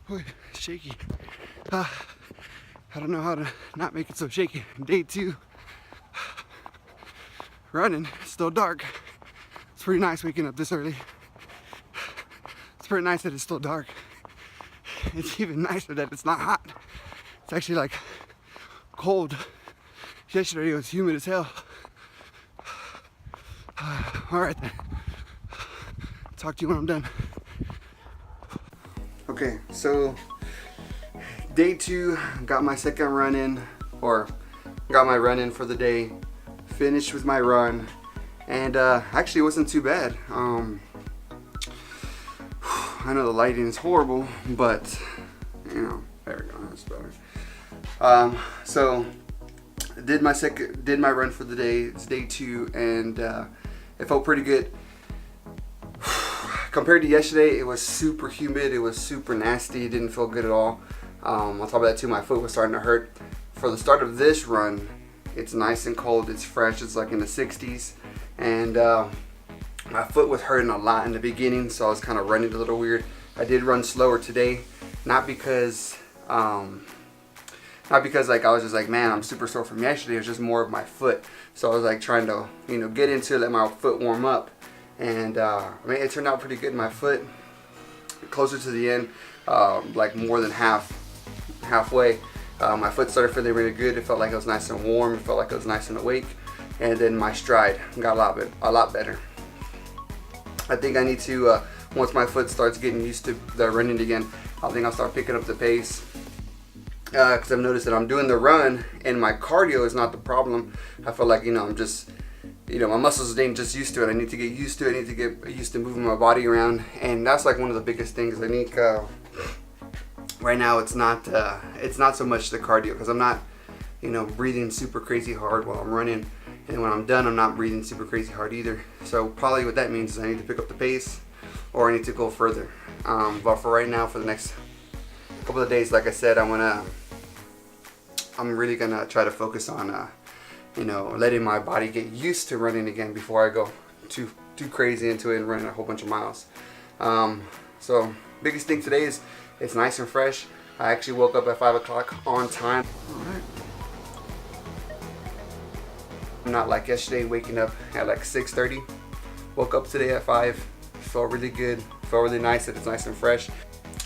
Boy, shaky. I don't know how to not make it so shaky. Day 2. Running, it's still dark. It's pretty nice waking up this early. It's pretty nice that it's still dark. It's even nicer that it's not hot. It's actually like cold. Yesterday it was humid as hell. All right then. Talk to you when I'm done. Okay, so day 2, got my second run in, or got my run in for the day. Finished with my run, and actually it wasn't too bad. I know the lighting is horrible, but you know, there we go, that's better. So did my run for the day. It's day 2, and it felt pretty good. Compared to yesterday, it was super humid. It was super nasty. It didn't feel good at all. On top of that too, my foot was starting to hurt. For the start of this run, it's nice and cold. It's fresh. It's like in the 60s, and my foot was hurting a lot in the beginning, so I was kind of running a little weird. I did run slower today, not because like I was just like, man, I'm super sore from yesterday. It was just more of my foot. So I was like trying to, you know, get into it, let my foot warm up. And I mean, it turned out pretty good. My foot, closer to the end, like more than halfway, my foot started feeling really good. It felt like it was nice and warm. It felt like it was nice and awake. And then my stride got a lot better. I think I need to, once my foot starts getting used to the running again, I think I'll start picking up the pace. Because I've noticed that I'm doing the run and my cardio is not the problem. I feel like, you know, I'm just, you know, my muscles ain't just used to it. I need to get used to it. I need to get used to moving my body around, and that's like one of the biggest things. I think right now it's not so much the cardio, because I'm not, you know, breathing super crazy hard while I'm running, and when I'm done, I'm not breathing super crazy hard either. So probably what that means is I need to pick up the pace, or I need to go further. But for right now, for the next couple of days, like I said, I'm really gonna try to focus on you know, letting my body get used to running again before I go too crazy into it and running a whole bunch of miles. So biggest thing today is it's nice and fresh. I actually woke up at 5 o'clock on time. Alright. Not like yesterday, waking up at like 6:30. Woke up today at 5. Felt really good. Felt really nice that it's nice and fresh.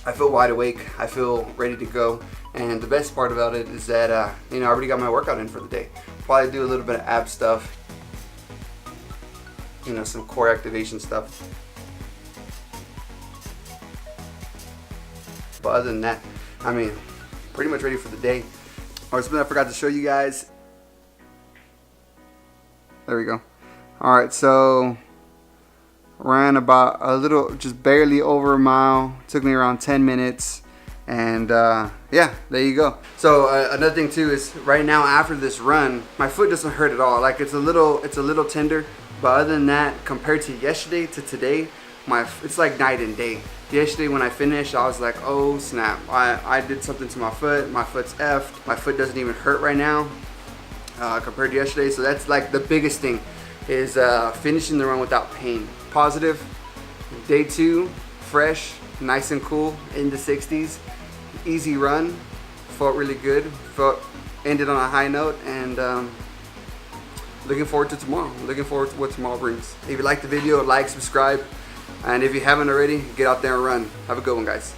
I feel wide awake. I feel ready to go. And the best part about it is that you know, I already got my workout in for the day. Probably do a little bit of ab stuff, you know, some core activation stuff. But other than that, I mean, pretty much ready for the day. Or something I forgot to show you guys. There we go. All right, so ran about a little, just barely over a mile. Took me around 10 minutes. And yeah, there you go. So another thing too is right now after this run, my foot doesn't hurt at all. Like it's a little tender, but other than that, compared to yesterday to today, it's like night and day. Yesterday when I finished, I was like, oh snap, I did something to my foot. My foot's effed. My foot doesn't even hurt right now compared to yesterday. So that's like the biggest thing is finishing the run without pain. Positive. Day 2, fresh, nice and cool in the 60s. Easy run, felt really good, ended on a high note, and looking forward to tomorrow. Looking forward to what tomorrow brings. If you liked the video, like, subscribe, and if you haven't already, get out there and run. Have a good one, guys.